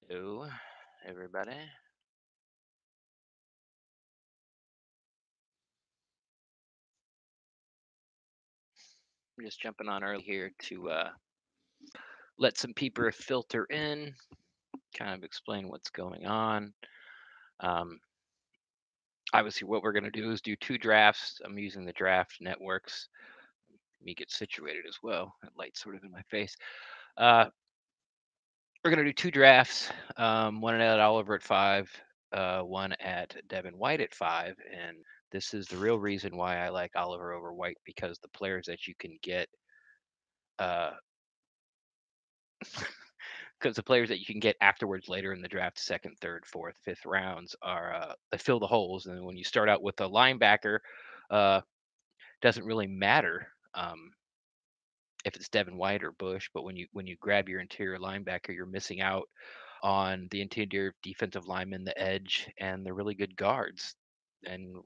Hello, everybody. I'm just jumping on early here to let some people filter in, kind of explain what's going on. Um, Obviously, what we're going to do is do two drafts. I'm using the draft networks. Let me get situated as well. That light's sort of in my face. Uh, we're going to do two drafts. One at Oliver at 5, one at Devin White at 5, and this is the real reason why I like Oliver over White because the players that you can get. Uh, because the players that you can get afterwards later in the draft, second, third, fourth, fifth rounds are they fill the holes. And when you start out with a linebacker, uh, doesn't really matter if it's Devin White or Bush. But when you grab your interior linebacker, you're missing out on the interior defensive lineman, the edge, and the really good guards. And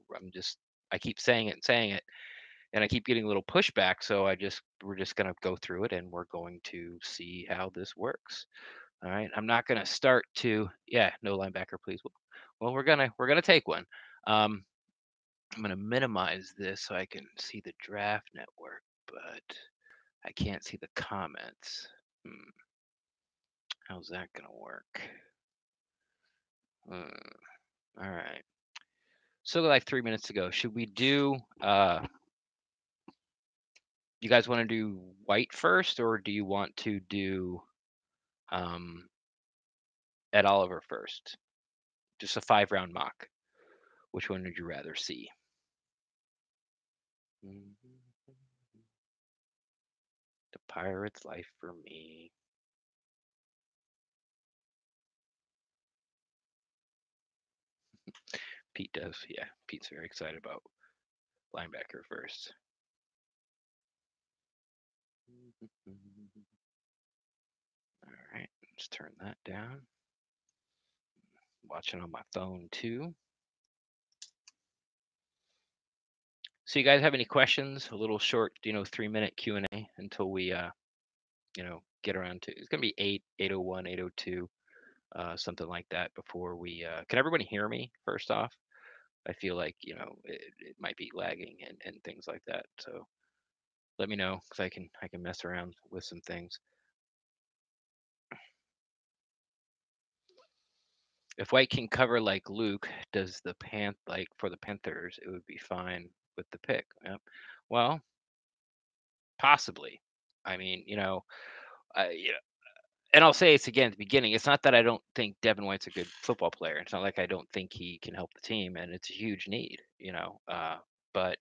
I keep saying it, and I keep getting a little pushback. So we're just gonna go through it, and we're going to see how this works. All right. I'm not gonna start to yeah, no linebacker, please. Well, we're gonna take one. Um, I'm gonna minimize this so I can see the draft network, but I can't see the comments. Hmm, how's that gonna work? Hmm, all right. So like 3 minutes ago, should we do you guys want to do white first or do you want to do um Ed Oliver first? Just a 5 round mock. Which one would you rather see? Mhm. The Pirates' life for me. Pete does, yeah. Pete's very excited about linebacker first. All right, let's turn that down. Watching on my phone too. So you guys have any questions? A little short, 3 minute Q&A until we get around to it's gonna be 8:01, 8:02, something like that before we can everybody hear me first off? I feel like, it might be lagging and things like that. So let me know because I can mess around with some things. If White can cover like Luke does like for the Panthers, it would be fine with the pick. Yep. Well, possibly. I mean, and I'll say it's again at the beginning. It's not that I don't think Devin White's a good football player. It's not like I don't think he can help the team, and it's a huge need. But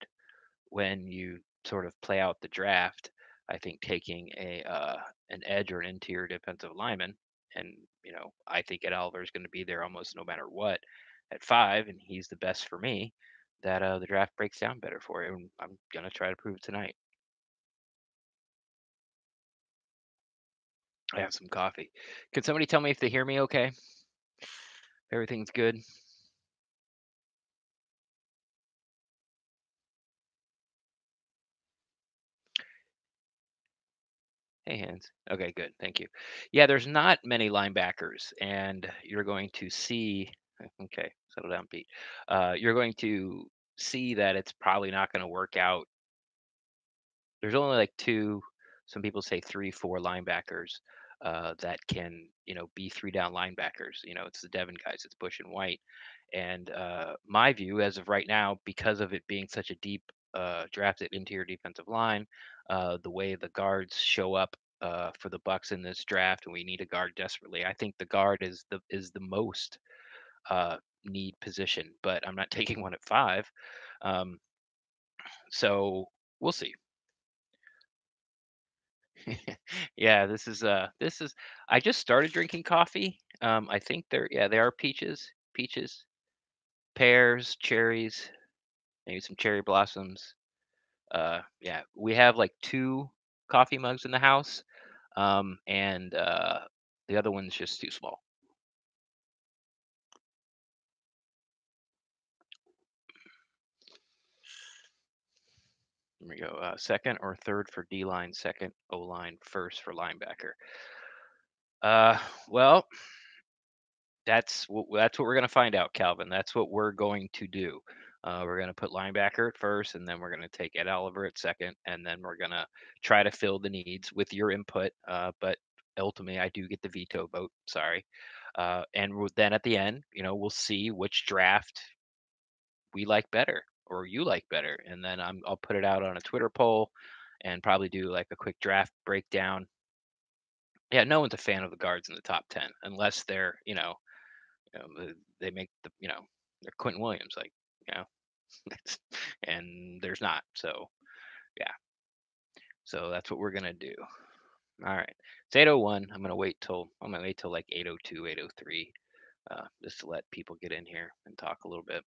when you sort of play out the draft, I think taking an edge or an interior defensive lineman, and I think Ed Oliver is going to be there almost no matter what at 5, and he's the best for me. That the draft breaks down better for him. I'm gonna try to prove it tonight. I have some coffee. Can somebody tell me if they hear me okay? Everything's good. Hey, hands. Okay, good. Thank you. Yeah, there's not many linebackers, and you're going to see. Okay, settle down, Pete. You're going to see that it's probably not going to work out. There's only like two, some people say three, four linebackers that can, be 3 down linebackers. It's the Devon guys, it's Bush and White. And my view, as of right now, because of it being such a deep drafted interior defensive line, the way the guards show up for the Bucs in this draft, and we need a guard desperately. I think the guard is the most need position, but I'm not taking one at 5. Um, so we'll see. Yeah, this is I just started drinking coffee. I think they are peaches, pears, cherries, maybe some cherry blossoms. Yeah, we have like 2 coffee mugs in the house. And the other one's just too small. Here we go. Second or third for D line, second O line, first for linebacker. Uh, well, That's what we're gonna find out, Calvin. That's what we're going to do. We're gonna put linebacker at first, and then we're gonna take Ed Oliver at second, and then we're gonna try to fill the needs with your input. But ultimately, I do get the veto vote. Sorry. And then at the end, we'll see which draft we like better or you like better, and then I'll put it out on a Twitter poll, and probably do like a quick draft breakdown. Yeah, no one's a fan of the guards in the top 10 unless they make they're Quentin Williams, like, you know, and there's not. So yeah, so that's what we're gonna do. All right, it's 8:01. I'm gonna wait till like 8:02, 8:03, just to let people get in here and talk a little bit.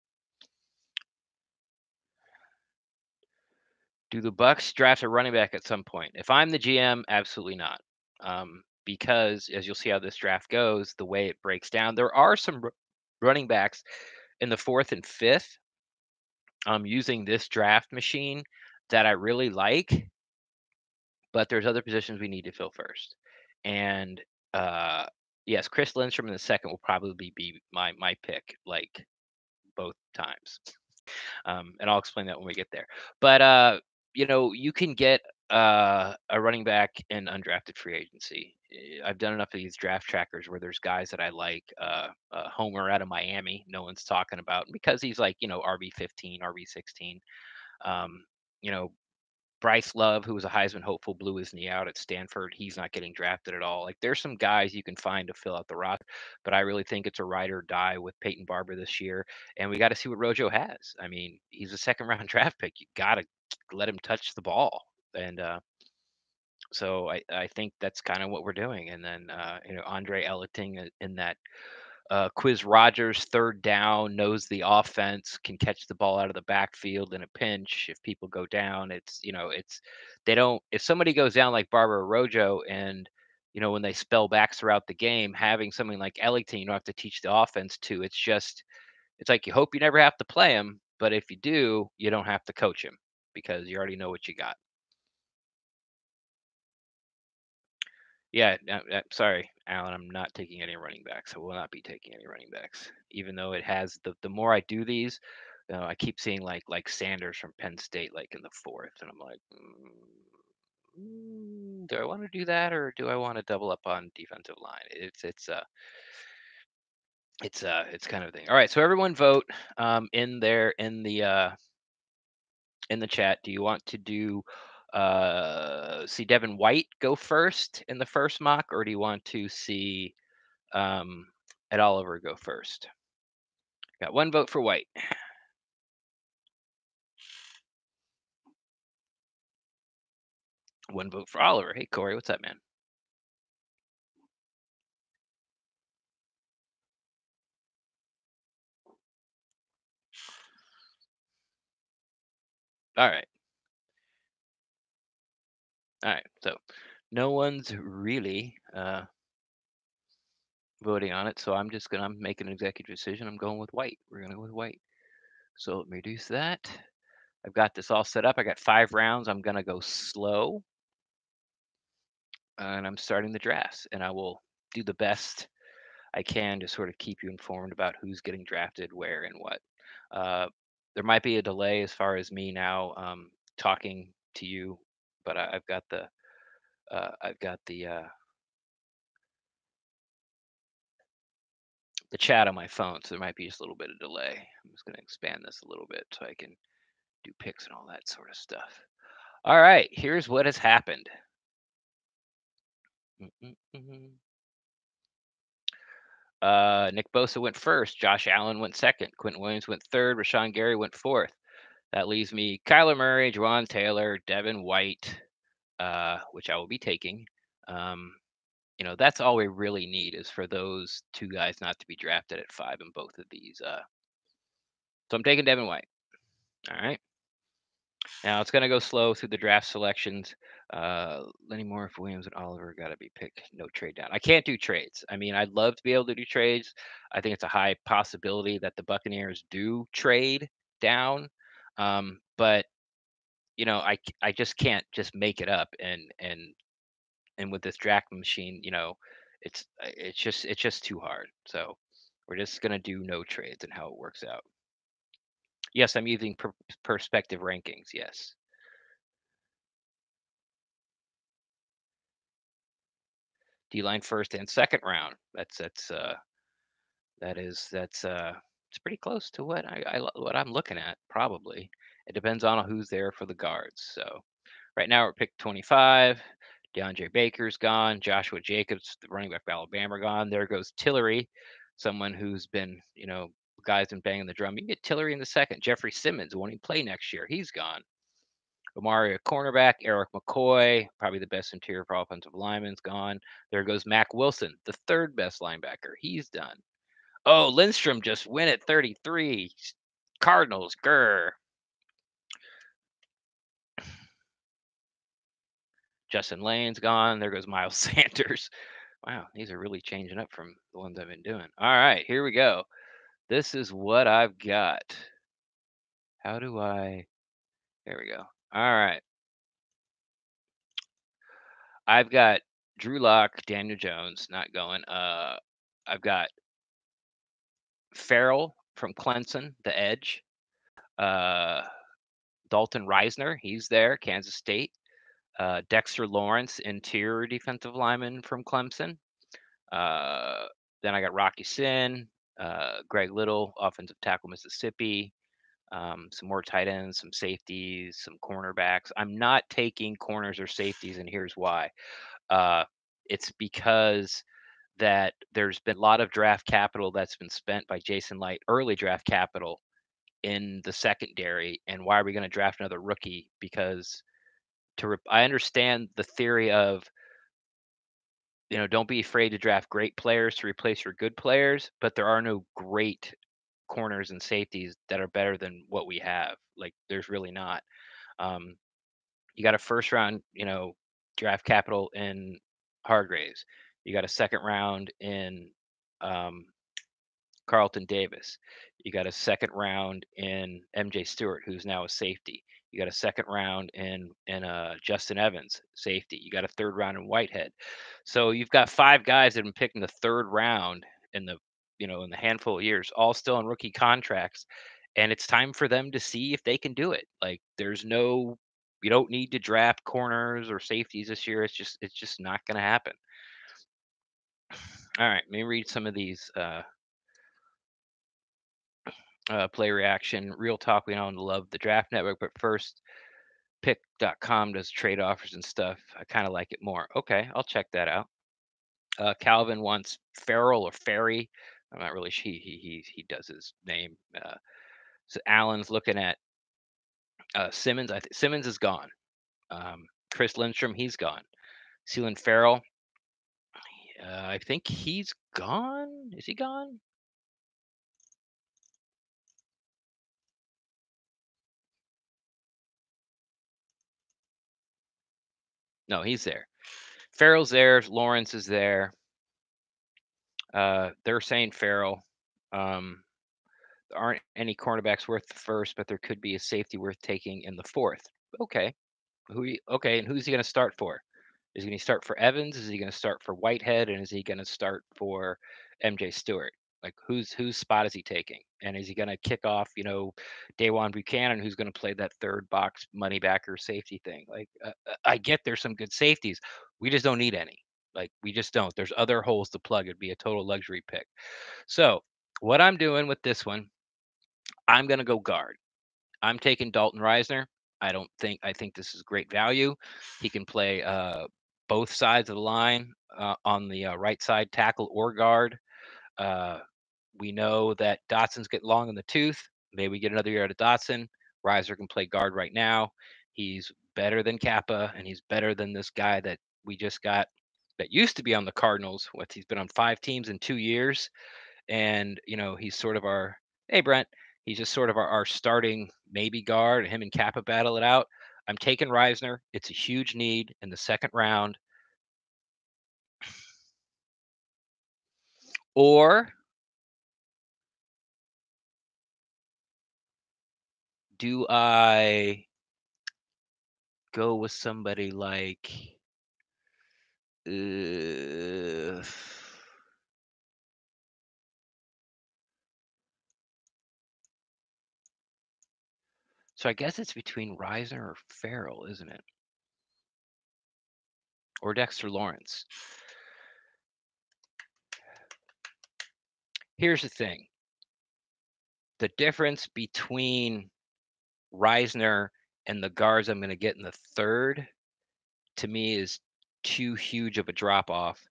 Do the Bucs draft a running back at some point? If I'm the GM, absolutely not. Because as you'll see how this draft goes, the way it breaks down, there are some running backs in the fourth and fifth, using this draft machine that I really like, but there's other positions we need to fill first. And uh, yes, Chris Lindstrom in the second will probably be my pick, like both times. And I'll explain that when we get there. But you can get a running back in undrafted free agency. I've done enough of these draft trackers where there's guys that I like. Homer out of Miami, no one's talking about because he's like RB 15, RB 16. Um, you know, Bryce Love, who was a Heisman hopeful, blew his knee out at Stanford. He's not getting drafted at all. Like there's some guys you can find to fill out the roster, but I really think it's a ride or die with Peyton Barber this year. And we got to see what Rojo has. I mean, he's a second round draft pick. You got to let him touch the ball. And so I think that's kind of what we're doing. And then Andre Elliting in that Quiz Rogers third down, knows the offense, can catch the ball out of the backfield in a pinch. If people go down, it's they don't. If somebody goes down like Barbara Rojo, and when they spell backs throughout the game, having something like Ellington, you don't have to teach the offense to. It's like you hope you never have to play him, but if you do, you don't have to coach him because you already know what you got. Yeah, sorry, Alan. I'm not taking any running backs. I will not be taking any running backs, even though it has the more I do these, I keep seeing like Sanders from Penn State like in the fourth, and I'm like, do I want to do that or do I want to double up on defensive line? It's kind of a thing. All right, so everyone vote in there in the chat. Do you want to do see Devin White go first in the first mock, or do you want to see Ed Oliver go first? Got one vote for White. One vote for Oliver. Hey Corey, what's up, man? All right. All right. So no one's really voting on it. So I'm making an executive decision. I'm going with White. We're gonna go with White. So let me reduce that. I've got this all set up. I got 5 rounds. I'm gonna go slow. And I'm starting the drafts. And I will do the best I can to sort of keep you informed about who's getting drafted, where, and what. Uh, there might be a delay as far as me now talking to you, but I've got the chat on my phone, so there might be just a little bit of delay. I'm just going to expand this a little bit so I can do picks and all that sort of stuff. All right, here's what has happened. Nick Bosa went first. Josh Allen went second. Quentin Williams went third. Rashawn Gary went fourth. That leaves me Kyler Murray, Juwan Taylor, Devin White, which I will be taking. That's all we really need is for those 2 guys not to be drafted at 5 in both of these. So I'm taking Devin White. All right. Now it's going to go slow through the draft selections. Lenny Moore, Williams, and Oliver got to be picked. No trade down. I can't do trades. I mean, I'd love to be able to do trades. I think it's a high possibility that the Buccaneers do trade down. But I just can't just make it up and with this draft machine, it's just too hard. So We're just gonna do no trades and how it works out. Yes, I'm using perspective rankings. Yes, D line first and second round. That's it's pretty close to what what I'm looking at. Probably it depends on who's there for the guards. So right now we're pick 25. DeAndre Baker's gone. Joshua Jacobs, the running back for Alabama, gone. There goes Tillery, someone who's been, guys been banging the drum. You can get Tillery in the second. Jeffrey Simmons won't even play next year. He's gone. Omari, a cornerback. Eric McCoy, probably the best interior for offensive lineman's gone. There goes Mac Wilson, the third best linebacker. He's done. Oh, Lindstrom just went at 33. Cardinals, grr. Justin Lane's gone. There goes Miles Sanders. Wow, these are really changing up from the ones I've been doing. All right, here we go. This is what I've got. How do I? There we go. All right. I've got Drew Lock, Daniel Jones, not going. I've got Farrell from Clemson, the edge. Dalton Reisner, he's there, Kansas State. Dexter Lawrence, interior defensive lineman from Clemson. Uh, then I got Rocky Sin, Greg Little, offensive tackle, Mississippi. Some more tight ends, some safeties, some cornerbacks. I'm not taking corners or safeties, and here's why. It's because that there's been a lot of draft capital that's been spent by Jason Light, early draft capital in the secondary. And why are we going to draft another rookie? Because I understand the theory of, don't be afraid to draft great players to replace your good players, but there are no great corners and safeties that are better than what we have. Like there's really not. Um, you got a first round, draft capital in Hargraves. You got a second round in um, Carlton Davis. You got a second round in MJ Stewart, who's now a safety. You got a second round in Justin Evans, safety. You got a third round in Whitehead. So you've got five guys that have been picked in the third round in the handful of years, all still on rookie contracts, and it's time for them to see if they can do it. Like you don't need to draft corners or safeties this year. It's just not going to happen. All right, let me read some of these. Play reaction. Real talk, we don't love the draft network, but first pick.com does trade offers and stuff. I kind of like it more. Okay, I'll check that out. Calvin wants Farrell or Ferry. I'm not really sure. He does his name. So Allen's looking at Simmons. I think Simmons is gone. Chris Lindstrom, he's gone. Sealan Farrell, I think he's gone. Is he gone? No, he's there. Farrell's there. Lawrence is there. They're saying Farrell. There aren't any cornerbacks worth the first, but there could be a safety worth taking in the fourth. Okay. Okay, and who's he going to start for? Is he going to start for Evans? Is he going to start for Whitehead? And is he going to start for MJ Stewart? Like whose spot is he taking? And is he going to kick off, Dawan Buchanan, who's going to play that third box money backer safety thing? Like I get there's some good safeties. We just don't need any. Like we just don't. There's other holes to plug. It'd be a total luxury pick. So what I'm doing with this one, I'm going to go guard. I'm taking Dalton Reisner. I think this is great value. He can play both sides of the line on the right side, tackle or guard. Uh, we know that Dotson's getting long in the tooth. Maybe we get another year out of Dotson. Reiser can play guard right now. He's better than Kappa, and he's better than this guy that we just got that used to be on the Cardinals. He's been on 5 teams in 2 years, and he's sort of our hey Brent. He's just sort of our starting maybe guard. Him and Kappa battle it out. I'm taking Reisner. It's a huge need in the second round. Or do I go with somebody like So I guess it's between Reisner or Farrell, isn't it? Or Dexter Lawrence. Here's the thing. The difference between Reisner and the guards I'm going to get in the third, to me, is too huge of a drop off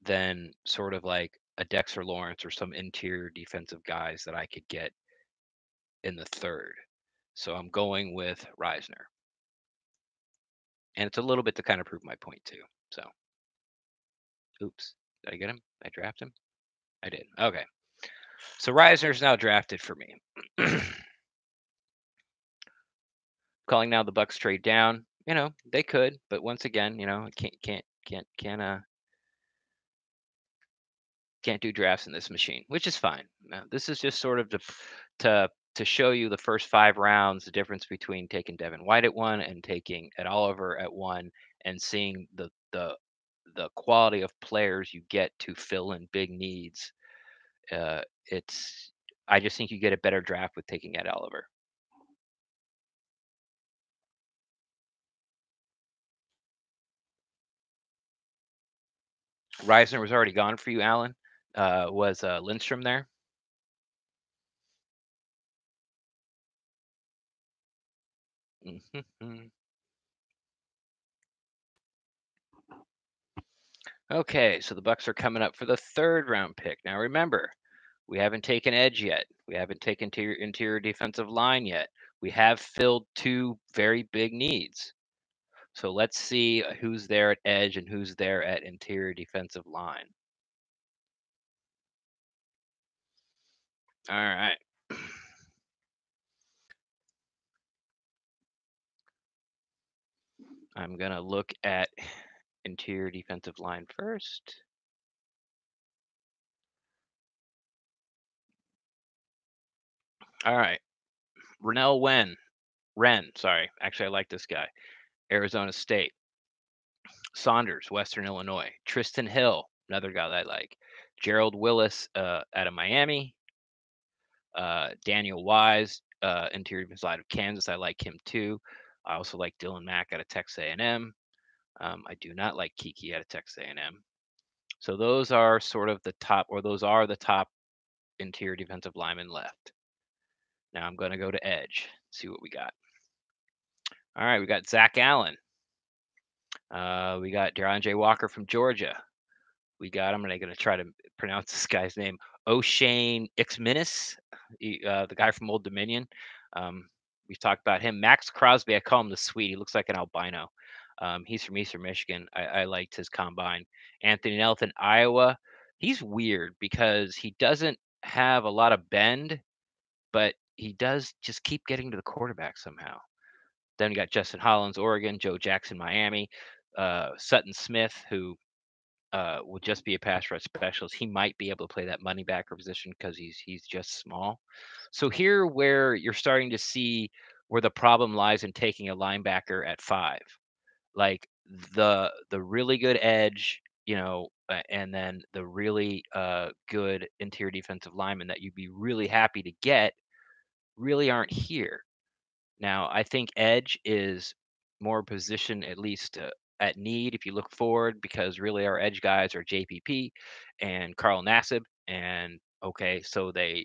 than sort of like a Dexter Lawrence or some interior defensive guys that I could get in the third. So I'm going with Reisner. And it's a little bit to kind of prove my point too. So, oops, did I get him? Did I draft him? I did. Okay. So Reisner's now drafted for me. Calling now the Bucs trade down. They could, but once again, can't do drafts in this machine, which is fine. Now, this is just sort of to show you the first 5 rounds, the difference between taking Devin White at 1 and taking Ed Oliver at 1, and seeing the quality of players you get to fill in big needs. I just think you get a better draft with taking Ed Oliver. Reisner was already gone for you, Alan. Was Lindstrom there? Okay, so the Bucs are coming up for the 3rd round pick. Now remember, we haven't taken edge yet. We haven't taken interior defensive line yet. We have filled 2 very big needs. So let's see who's there at edge and who's there at interior defensive line. All right. I'm going to look at interior defensive line first. All right. Wren, sorry. Actually, I like this guy. Arizona State. Saunders, Western Illinois. Tristan Hill, another guy that I like. Gerald Willis out of Miami. Daniel Wise, interior defensive line of Kansas. I like him too. I also like Dylan Mack out of Texas A&M. I do not like Kiki out of Texas A&M. So those are sort of the top, or those are the top interior defensive linemen left. Now I'm going to go to edge, see what we got. All right, we got Zach Allen. We got DeAndre Walker from Georgia. I'm going to try to pronounce this guy's name, O'Shane Ixminis, the guy from Old Dominion. We've talked about him. Max Crosby, I call him the Swede. He looks like an albino. He's from Eastern Michigan. I liked his combine. Anthony Nelson, Iowa. He's weird because he doesn't have a lot of bend, but he does just keep getting to the quarterback somehow. Then we got Justin Hollins, Oregon. Joe Jackson, Miami. Sutton Smith, who would just be a pass rush specialist. He might be able to play that money backer position because he's just small. So here, where you're starting to see where the problem lies in taking a linebacker at 5, like the really good edge, and then the really good interior defensive lineman that you'd be really happy to get, really aren't here. Now, I think edge is more position, at least at need, if you look forward, because really our edge guys are JPP and Carl Nassib. And okay, so they're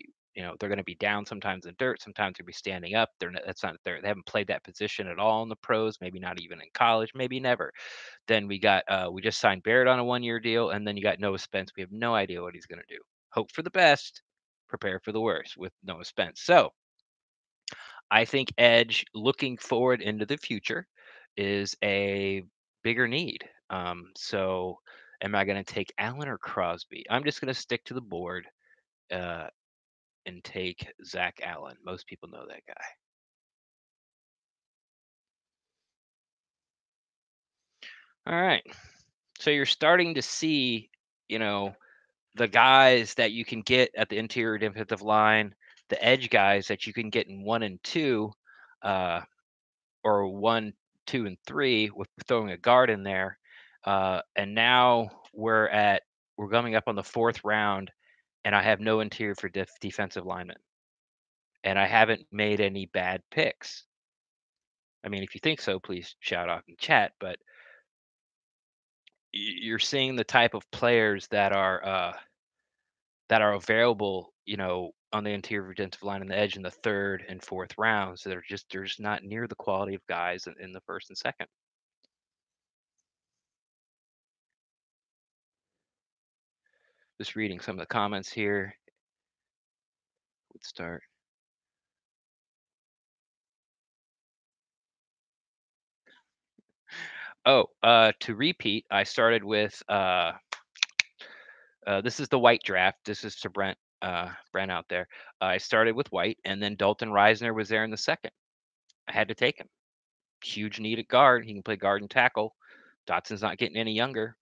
going to be down sometimes in the dirt, sometimes they'll be standing up. That's not there. They haven't played that position at all in the pros, maybe not even in college, maybe never. Then we just signed Barrett on a 1-year deal, and then you got Noah Spence. We have no idea what he's going to do. Hope for the best, prepare for the worst with Noah Spence. So I think edge, looking forward into the future, is a bigger need. So am I going to take Allen or Crosby? I'm just going to stick to the board uh, and take Zach Allen. Most people know that guy. All right. So you're starting to see, the guys that you can get at the interior defensive line, the edge guys that you can get in 1 and 2, or 1, 2, and 3 with throwing a guard in there. And now we're coming up on the 4th round, and I have no interior for defensive linemen, and I haven't made any bad picks. I mean, if you think so, please shout out in chat. But you're seeing the type of players that are available, on the interior defensive line and the edge in the third and fourth rounds. So they're just not near the quality of guys in the first and second. Just reading some of the comments here. Let's start. Oh, to repeat, I started with this is the White draft. This is to Brent out there. I started with White, and then Dalton Reisner was there in the second. I had to take him. Huge need at guard. He can play guard and tackle. Dotson's not getting any younger.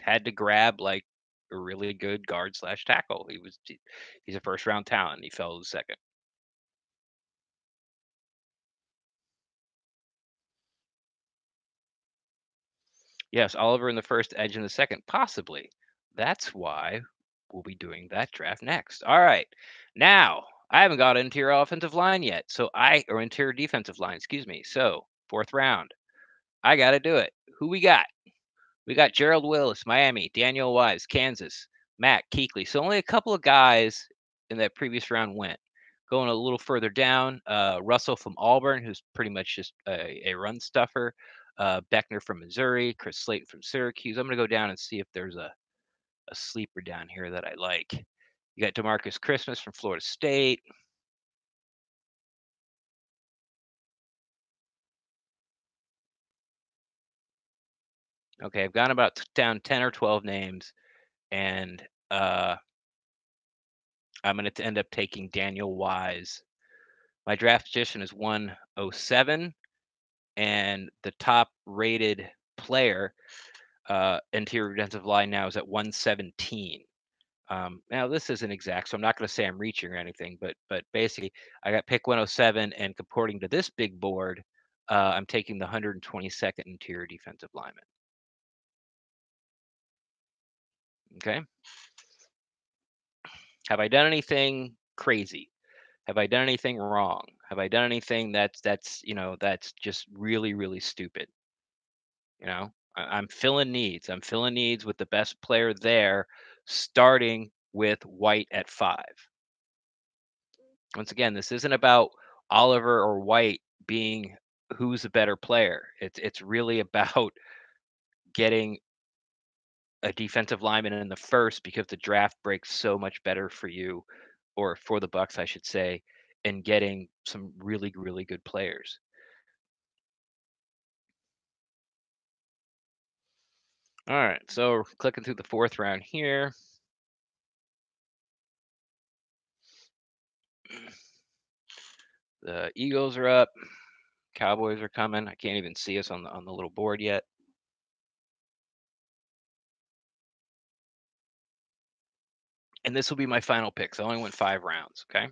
Had to grab like a really good guard slash tackle. He's a first round talent. He fell to the second. Yes, Oliver in the first, Edge in the second, possibly. That's why we'll be doing that draft next. All right. Now, I haven't got interior offensive line yet. Or interior defensive line, excuse me. So, fourth round. I got to do it. Who we got? We got Gerald Willis, Miami, Daniel Wise, Kansas, Matt Kuechly. So only a couple of guys in that previous round went. Going a little further down, Russell from Auburn, who's pretty much just a run stuffer. Beckner from Missouri, Chris Slayton from Syracuse. I'm going to go down and see if there's a sleeper down here that I like. You got DeMarcus Christmas from Florida State. Okay, I've gone about down 10 or 12 names, and I'm going to end up taking Daniel Wise. My draft position is 107, and the top rated player interior defensive line now is at 117. Now this isn't exact, so I'm not going to say I'm reaching or anything, but basically I got pick 107, and according to this big board, I'm taking the 122nd interior defensive lineman. Okay. Have I done anything crazy? Have I done anything wrong? Have I done anything that's just really really stupid? I'm filling needs. I'm filling needs with the best player there, starting with White at 5. Once again, this isn't about Oliver or White being who's a better player. It's really about getting a defensive lineman in the first because the draft breaks so much better for you, or for the Bucs, I should say, and getting some really really good players. All right, so clicking through the fourth round here. The Eagles are up. Cowboys are coming. I can't even see us on the little board yet. And this will be my final pick. So I only went 5 rounds. Okay.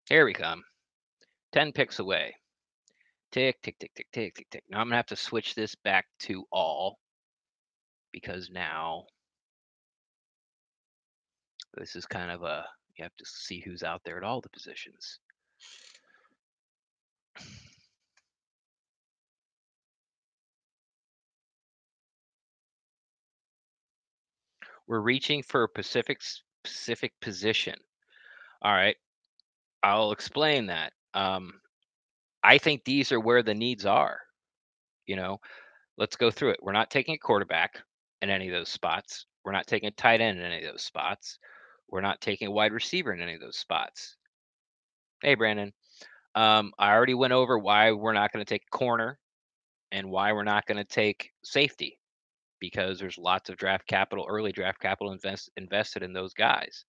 Here we come. 10 picks away. Tick, tick, tick, tick, tick, tick, tick. Now I'm gonna have to switch this back to all, because now this is kind of you have to see who's out there at all the positions. We're reaching for a specific position. All right. I'll explain that. I think these are where the needs are. You know, let's go through it. We're not taking a quarterback in any of those spots. We're not taking a tight end in any of those spots. We're not taking a wide receiver in any of those spots. Hey, Brandon. I already went over why we're not going to take corner and why we're not going to take safety, because there's lots of draft capital, early draft capital invested in those guys.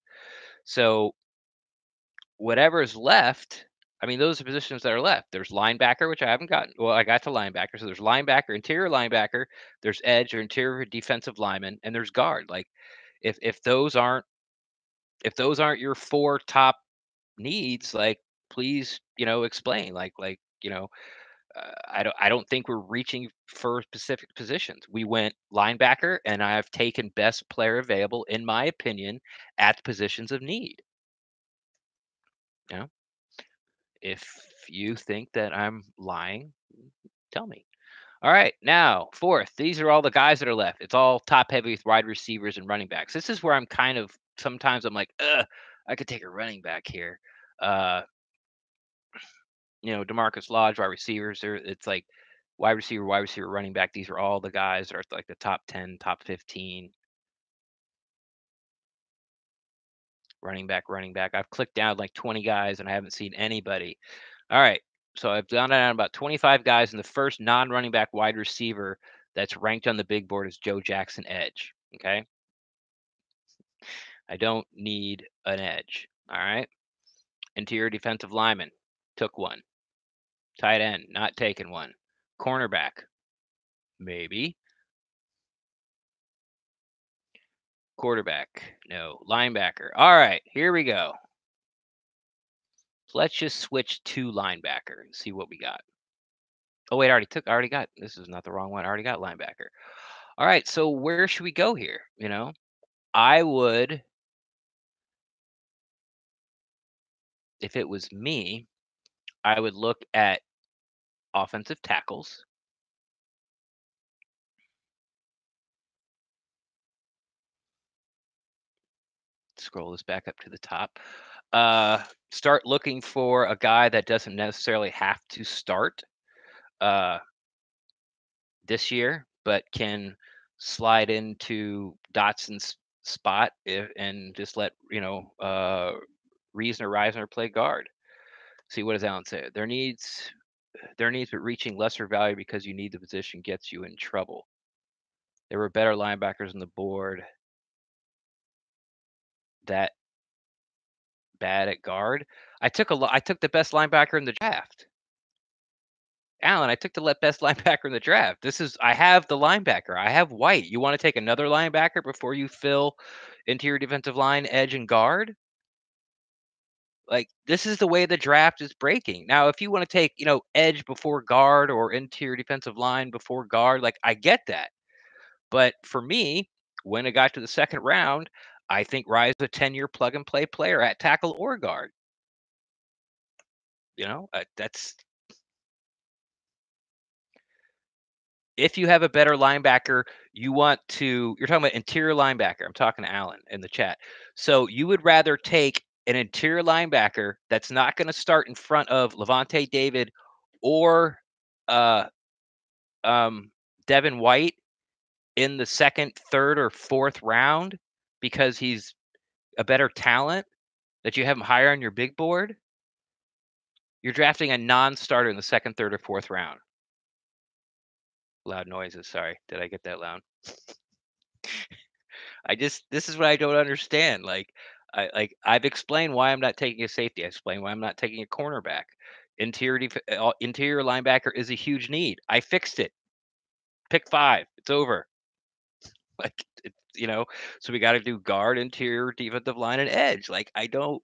So whatever is left, I mean, those are positions that are left. There's linebacker, which I haven't gotten. Well, I got to linebacker. So there's linebacker, interior linebacker. There's edge or interior defensive lineman, and there's guard. Like, if those aren't your 4 top needs, like, please, explain. I don't think we're reaching for specific positions. We went linebacker, and I have taken best player available, in my opinion, at positions of need. You know, if you think that I'm lying, tell me. All right, now fourth. These are all the guys that are left. It's all top heavy with wide receivers and running backs. This is where I'm kind of sometimes I'm like, I could take a running back here. Uh, Demarcus Lodge, wide receivers. It's like wide receiver, running back. These are all the guys that are like the top 10, top 15. Running back, running back. I've clicked down like 20 guys and I haven't seen anybody. All right. So I've gone down about 25 guys, and the first non-running back wide receiver that's ranked on the big board is Joe Jackson edge. Okay. I don't need an edge. All right. Interior defensive lineman, took one. Tight end, not taking one. Cornerback, maybe. Quarterback, no. Linebacker. All right, here we go. So let's just switch to linebacker and see what we got. Oh wait, I already got. This is not the wrong one. I already got linebacker. All right, so where should we go here? I would, if it was me, I would look at offensive tackles. Scroll this back up to the top. Start looking for a guy that doesn't necessarily have to start uh, this year, but can slide into Dotson's spot and just let Reasoner Reisner play guard. See, what does Allen say? Their needs, but reaching lesser value because you need the position gets you in trouble. There were better linebackers on the board that bad at guard. I took the best linebacker in the draft. Alan, I took the best linebacker in the draft. I have the linebacker. I have White. You want to take another linebacker before you fill interior defensive line, edge, and guard? Like, this is the way the draft is breaking. Now, if you want to take, edge before guard or interior defensive line before guard, like, I get that. But for me, when it got to the second round, I think Rise is a 10-year plug and play player at tackle or guard. That's if you have a better linebacker, you're talking about interior linebacker. I'm talking to Alan in the chat. So you would rather take an interior linebacker that's not going to start in front of Levante David or uh, Devin White in the second, third, or fourth round because he's a better talent that you have him higher on your big board. You're drafting a non-starter in the second, third, or fourth round. Loud noises. Sorry. Did I get that loud? This is what I don't understand. I've explained why I'm not taking a safety. I explained why I'm not taking a cornerback. Interior linebacker is a huge need. I fixed it. Pick 5. It's over. Like so we got to do guard, interior, defensive line, and edge. Like I don't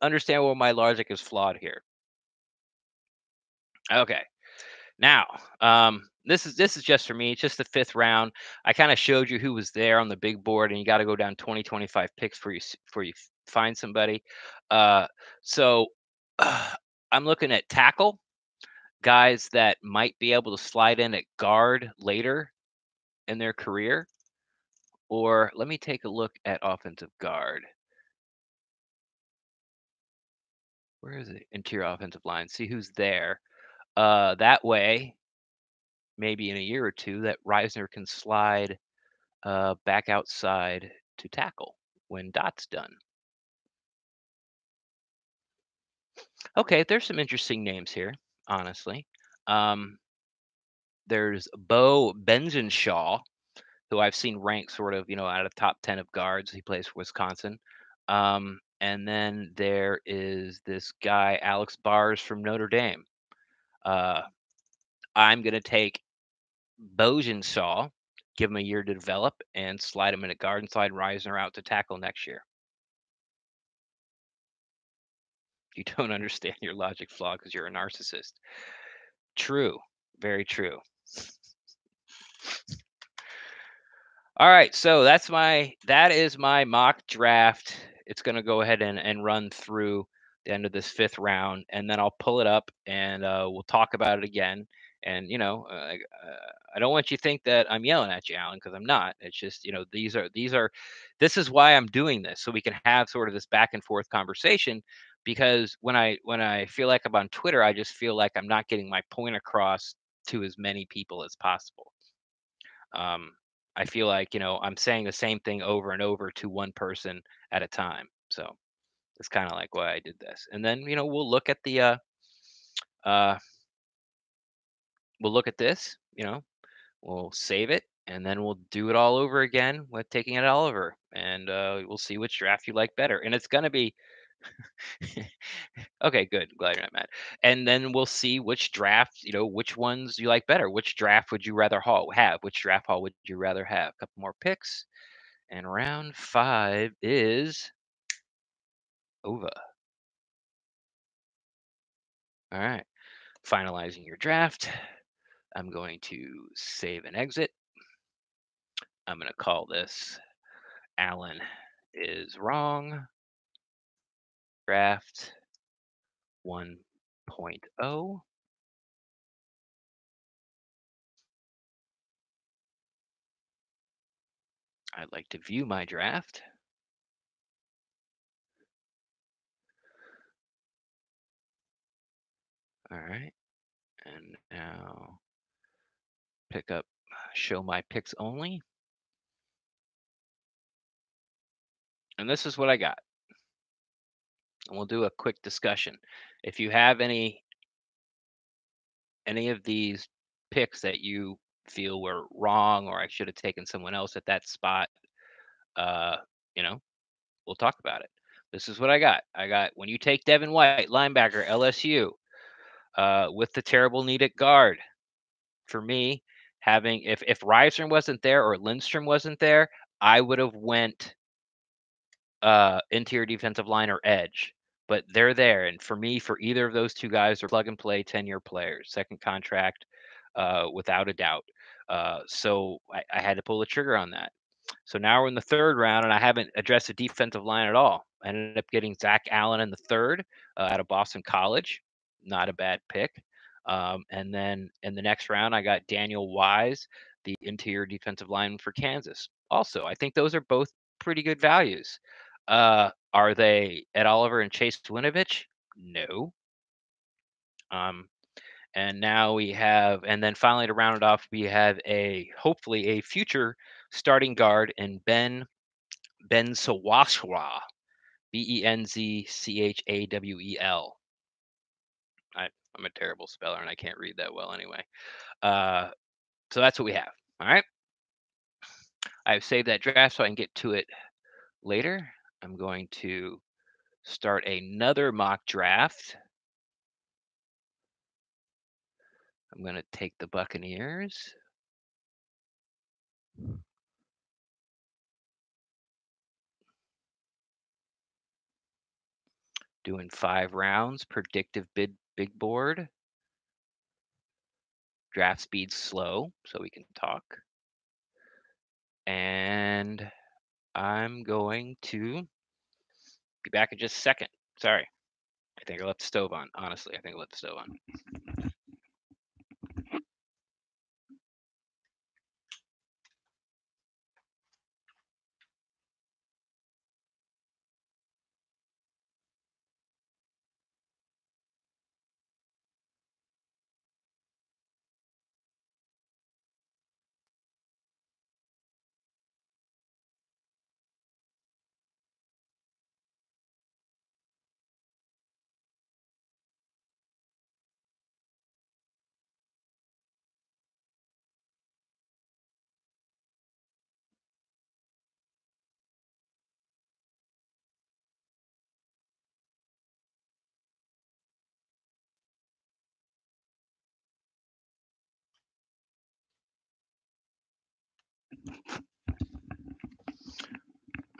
understand why my logic is flawed here. Okay. Now, this is just for me. It's just the 5th round. I kind of showed you who was there on the big board, and you got to go down 20, 25 picks before you find somebody. So I'm looking at tackle, guys that might be able to slide in at guard later in their career. Or let me take a look at offensive guard. Where is it? Interior offensive line. See who's there. That way, maybe in a year or two, that Reisner can slide back outside to tackle when Dot's done. Okay, there's some interesting names here, honestly. There's Bo Benzenshaw, who I've seen ranked sort of, out of the top 10 of guards. He plays for Wisconsin. And then there is this guy, Alex Bars from Notre Dame. I'm going to take Bojenshaw, give him a year to develop, and slide him in a guard and slide Reisner out to tackle next year. You don't understand your logic flaw because you're a narcissist. True. Very true. All right, so that is my mock draft. It's going to go ahead and run through the end of this fifth round, and then I'll pull it up and we'll talk about it again. And I don't want you to think that I'm yelling at you, Alan, because I'm not. It's just this is why I'm doing this, so we can have sort of this back and forth conversation. Because when I feel like I'm on Twitter, I just feel like I'm not getting my point across to as many people as possible. Um, I feel like I'm saying the same thing over and over to one person at a time. So that's kind of like why I did this. And then we'll look at the uh we'll look at this. We'll save it, and then we'll do it all over again with taking it all over, and we'll see which draft you like better. And it's gonna be okay. Good. Glad you're not mad. And then we'll see which draft, which ones you like better. Which draft would you rather have? Which draft hall would you rather have? A couple more picks, and round 5 is over. All right. Finalizing your draft. I'm going to save and exit. I'm going to call this Alan is wrong. Draft 1.0. I'd like to view my draft. All right. And now pick up, show my picks only. And this is what I got. And we'll do a quick discussion. If you have any of these picks that you feel were wrong, or I should have taken someone else at that spot, uh, you know, we'll talk about it. This is what I got. I got when you take Devin White, linebacker, LSU, with the terrible need at guard. For me, having if Reisner wasn't there or Lindstrom wasn't there, I would have went interior defensive line or edge. But they're there, and for me, for either of those two guys, are plug and play 10-year players, second contract, without a doubt. So I had to pull the trigger on that. So now we're in the third round, and I haven't addressed the defensive line at all. I ended up getting Zach Allen in the third out of Boston College. Not a bad pick. And then in the next round, I got Daniel Wise, the interior defensive lineman for Kansas. Also, I think those are both pretty good values. Are they Ed Oliver and Chase Winovich? No. Um, and now we have, and then finally to round it off, we have hopefully a future starting guard in Ben Sawashwa, Benzchawel. I'm a terrible speller and I can't read that well anyway. Uh, so that's what we have. All right. I've saved that draft so I can get to it later. I'm going to start another mock draft. I'm going to take the Buccaneers. Doing 5 rounds, predictive big board. Draft speed slow so we can talk. And I'm going to be back in just a second. Sorry. I think I left the stove on. Honestly, I think I left the stove on.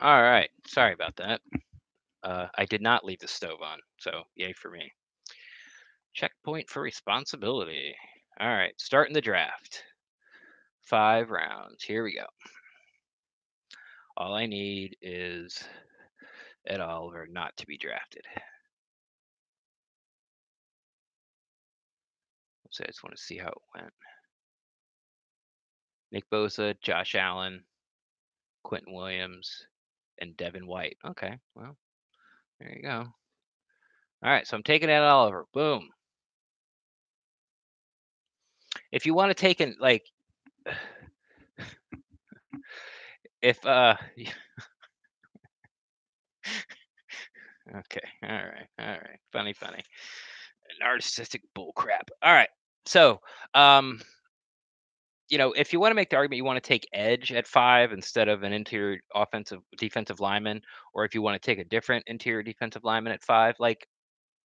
All right. Sorry about that. I did not leave the stove on, so yay for me. Checkpoint for responsibility. All right, starting the draft. 5 rounds. Here we go. All I need is Ed Oliver not to be drafted. So I just want to see how it went. Nick Bosa, Josh Allen, Quentin Williams, and Devin White. Okay, well, there you go. All right, so I'm taking Ed Oliver. Boom. If you want to take in like, if okay, all right, funny, narcissistic bull crap. All right, so if you want to make the argument you want to take edge at 5 instead of an interior defensive lineman, or if you want to take a different interior defensive lineman at 5, like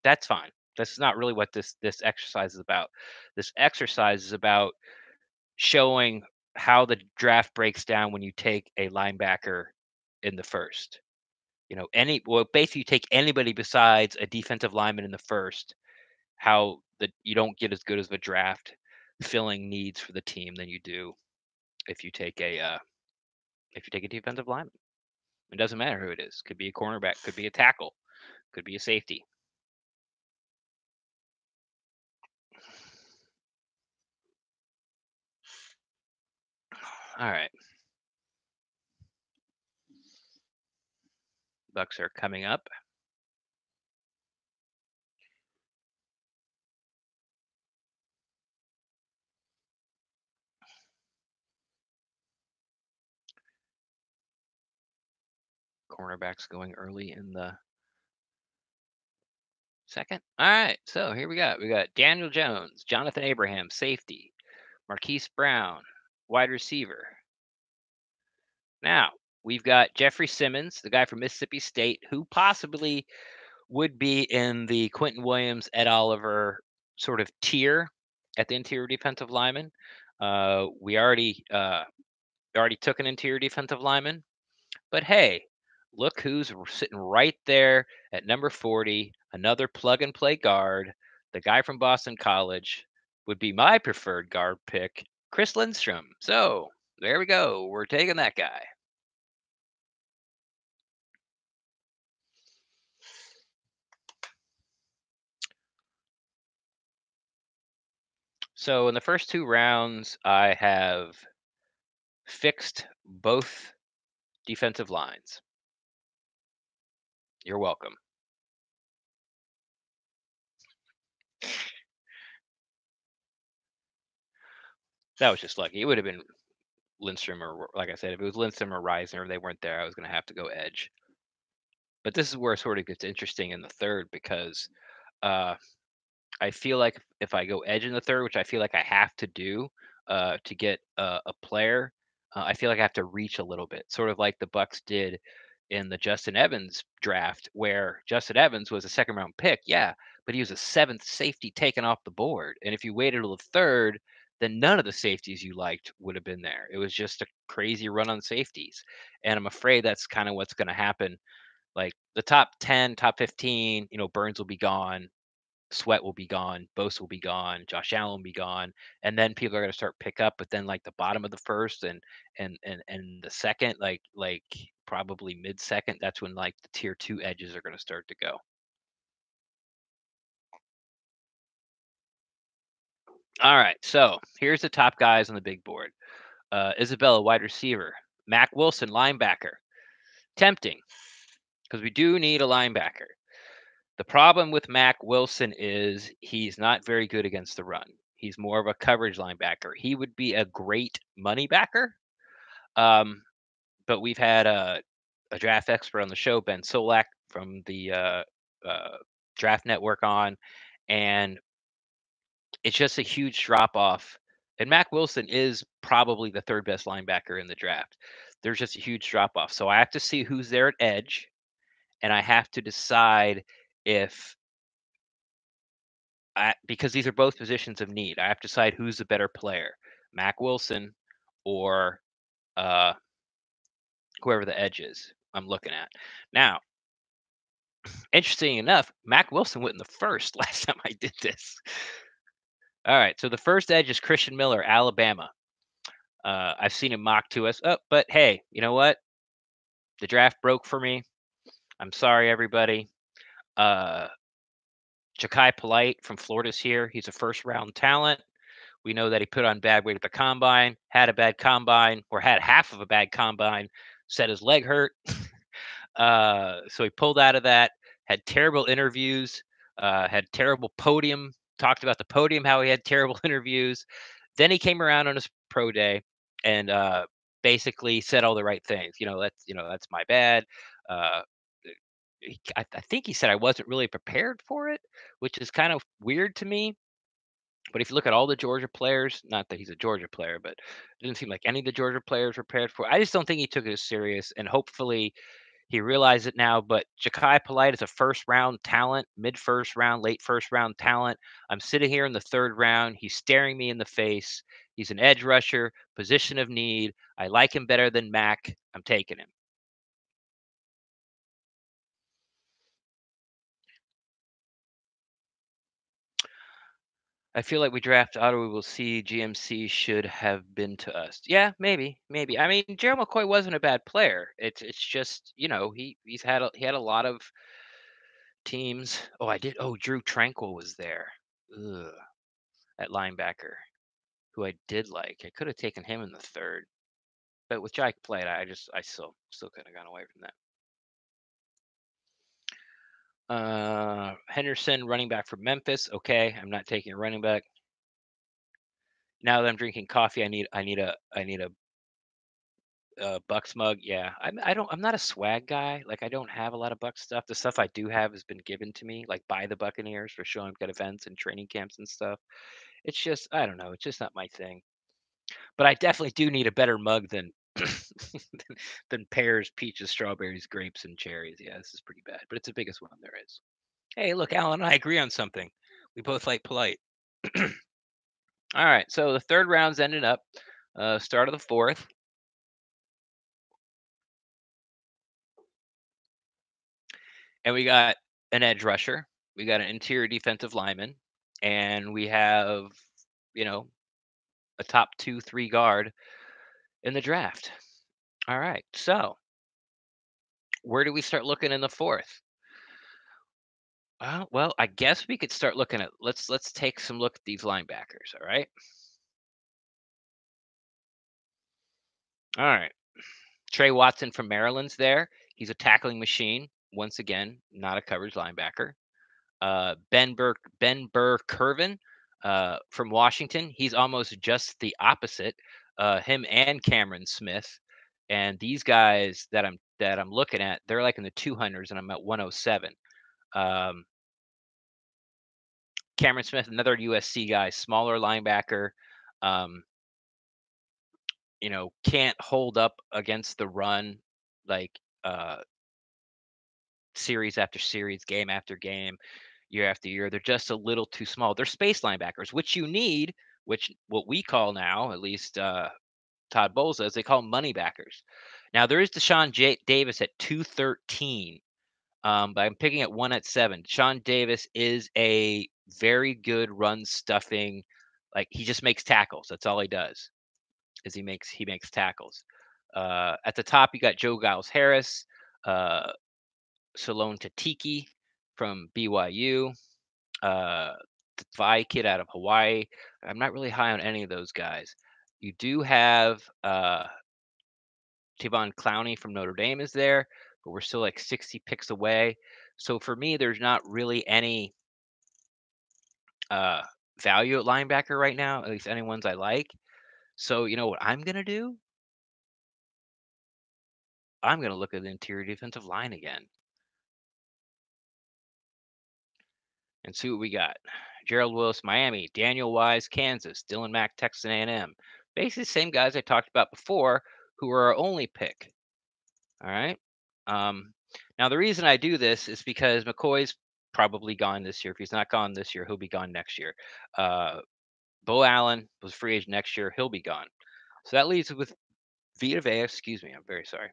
that's fine. That's not really what this exercise is about. This exercise is about showing how the draft breaks down when you take a linebacker in the first. Basically you take anybody besides a defensive lineman in the first, how that you don't get as good as a draft filling needs for the team than you do if you take a defensive lineman. It doesn't matter who it is. Could be a cornerback, could be a tackle, could be a safety. All right. Bucs are coming up. Cornerbacks going early in the second. All right, so here we got Daniel Jones, Jonathan Abraham, safety, Marquise Brown, wide receiver. Now we've got Jeffrey Simmons, the guy from Mississippi State, who possibly would be in the Quentin Williams, Ed Oliver sort of tier at the interior defensive lineman. We already took an interior defensive lineman, but hey, look who's sitting right there at number 40, another plug and play guard. The guy from Boston College would be my preferred guard pick, Chris Lindstrom. So there we go. We're taking that guy. So in the first 2 rounds, I have fixed both defensive lines. You're welcome. That was just lucky. It would have been Lindstrom, or like I said, if it was Lindstrom or Reisner, they weren't there, I was going to have to go edge. But this is where it sort of gets interesting in the third because uh, I feel like if I go edge in the third, which I feel like I have to do to get a player, I feel like I have to reach a little bit, sort of like the Bucks did in the Justin Evans draft, where Justin Evans was a second round pick, yeah, but he was a 7th safety taken off the board. And if you waited till the third, then none of the safeties you liked would have been there. It was just a crazy run on safeties. And I'm afraid that's kind of what's going to happen. Like the top 10, top 15, Burns will be gone. Sweat will be gone, Bosa will be gone, Josh Allen will be gone, and then people are going to start pick up. But then like the bottom of the first and the second, like probably mid second, that's when like the tier 2 edges are going to start to go. All right, so here's the top guys on the big board. Isabella, wide receiver. Mac Wilson, linebacker. Tempting, because we do need a linebacker. The problem with Mac Wilson is he's not very good against the run. He's more of a coverage linebacker. He would be a great money backer. But we've had a draft expert on the show, Ben Solak from the Draft Network on, and it's just a huge drop off. And Mac Wilson is probably the 3rd best linebacker in the draft. There's just a huge drop off. So I have to see who's there at edge, and I have to decide if because these are both positions of need. I have to decide who's the better player, Mac Wilson or whoever the edge is I'm looking at. Now, interesting enough, Mac Wilson went in the first last time I did this. All right, so the first edge is Christian Miller, Alabama. I've seen him mocked to us. Oh, but hey, you know what? The draft broke for me. I'm sorry, everybody. Ja'Kai Polite from Florida's here. He's a first round talent. We know that he put on bad weight at the combine, had a bad combine, or had half of a bad combine, said his leg hurt. So he pulled out of that, had terrible interviews, had terrible podium, talked about the podium, how he had terrible interviews. Then he came around on his pro day and basically said all the right things. That's my bad. Uh, I think he said I wasn't really prepared for it, which is kind of weird to me. But if you look at all the Georgia players, not that he's a Georgia player, but it didn't seem like any of the Georgia players were prepared for it. I just don't think he took it as serious, and hopefully he realized it now. But Ja'Kai Polite is a first round talent, mid first round, late first round talent. I'm sitting here in the third round. He's staring me in the face. He's an edge rusher, position of need. I like him better than Mac. I'm taking him. I feel like we draft Ottawa, we will see GMC should have been to us. Yeah, maybe. I mean, Gerald McCoy wasn't a bad player. It's just he had a lot of teams. Oh, I did. Oh, Drew Tranquil was there. Ugh, at linebacker, who I did like. I could have taken him in the third, but with Jack played, I still could have gone away from that. Henderson, running back from Memphis. Okay, I'm not taking a running back. Now that I'm drinking coffee, I need a Bucks mug. Yeah, I'm not a swag guy. Like I don't have a lot of Bucks stuff. The stuff I do have has been given to me, like by the Buccaneers for showing up at events and training camps and stuff. It's just I don't know. It's just not my thing. But I definitely do need a better mug than than pears, peaches, strawberries, grapes, and cherries. Yeah, this is pretty bad, but it's the biggest one there is. Hey, look, Alan and I agree on something. We both like polite. All right, so the third round's ended up. Start of the fourth, and we got an edge rusher. We got an interior defensive lineman, and we have, you know, a top 2, 3 guard in the draft. All right, so where do we start looking in the fourth? Well, I guess we could start looking at let's take some look at these linebackers. All right, all right. Trey Watson from Maryland's there. He's a tackling machine. Once again, not a coverage linebacker. Ben Burr Curvin from Washington. He's almost just the opposite. Him and Cameron Smith, and these guys that I'm looking at, they're like in the 200s, and I'm at 107. Um, Cameron Smith, another USC guy, smaller linebacker. Um, can't hold up against the run like uh, series after series, game after game, year after year. They're just a little too small. They're space linebackers, which you need, which what we call now, at least Todd Bowles says, they call money backers. Now there is Davis at 213, but I'm picking at 1 at 7. Sean Davis is a very good run stuffing, like he just makes tackles. That's all he does. Is he makes tackles. At the top, you got Joe Giles Harris, uh, Salone Tatiki from BYU, uh, the Vi kid out of Hawaii. I'm not really high on any of those guys. You do have Tavon Clowney from Notre Dame is there, but we're still like 60 picks away. So for me, there's not really any uh, value at linebacker right now, at least any ones I like. So you know what I'm gonna do? I'm gonna look at the interior defensive line again and see what we got. Gerald Willis, Miami. Daniel Wise, Kansas. Dylan Mack, Texas A&M. Basically the same guys I talked about before who are our only pick. All right. Um, Now, the reason I do this is because McCoy's probably gone this year. If he's not gone this year, he'll be gone next year. Bo Allen was free agent next year. He'll be gone. So that leaves with Vita Vea. Excuse me. I'm very sorry.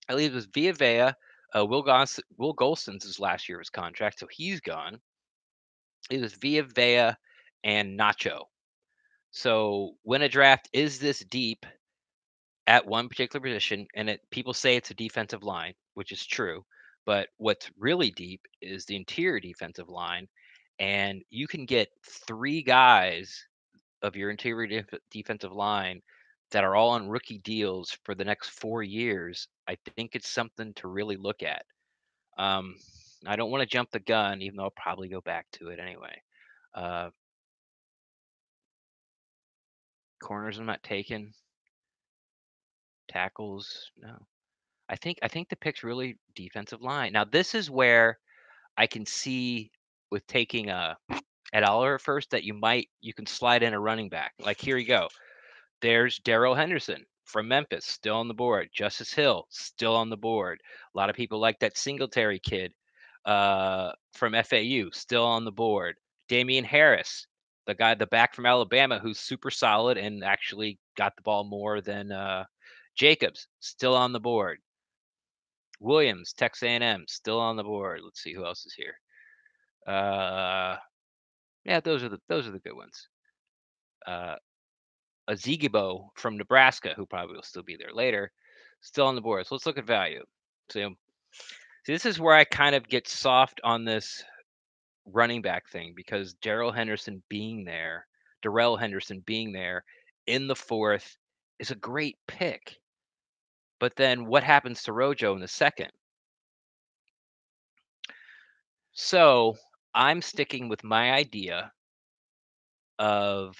That leaves with Vita Vea. Will Golston's his last year of his contract, so he's gone. It was Via Vea and Nacho. So when a draft is this deep at one particular position, and people say it's a defensive line, which is true, but what's really deep is the interior defensive line. and you can get 3 guys of your interior defensive line that are all on rookie deals for the next 4 years, I think it's something to really look at. Um, I don't wanna jump the gun, even though I'll probably go back to it anyway. Uh, Corners I'm not taking, tackles, no. I think the pick's really defensive line. Now this is where I can see with taking, Ed Oliver first that you can slide in a running back. Like, here you go. There's Darrell Henderson from Memphis, still on the board. Justice Hill, still on the board. A lot of people like that Singletary kid from FAU, still on the board. Damian Harris, the back from Alabama, who's super solid and actually got the ball more than Jacobs, still on the board. Williams, Texas A&M, still on the board. Let's see who else is here. Yeah, those are the good ones. Azigibo from Nebraska, who probably will still be there later, still on the board. So let's look at value. So, this is where I kind of get soft on this running back thing because Darrell Henderson being there, Darrell Henderson being there in the fourth is a great pick. But then what happens to Rojo in the second? So I'm sticking with my idea of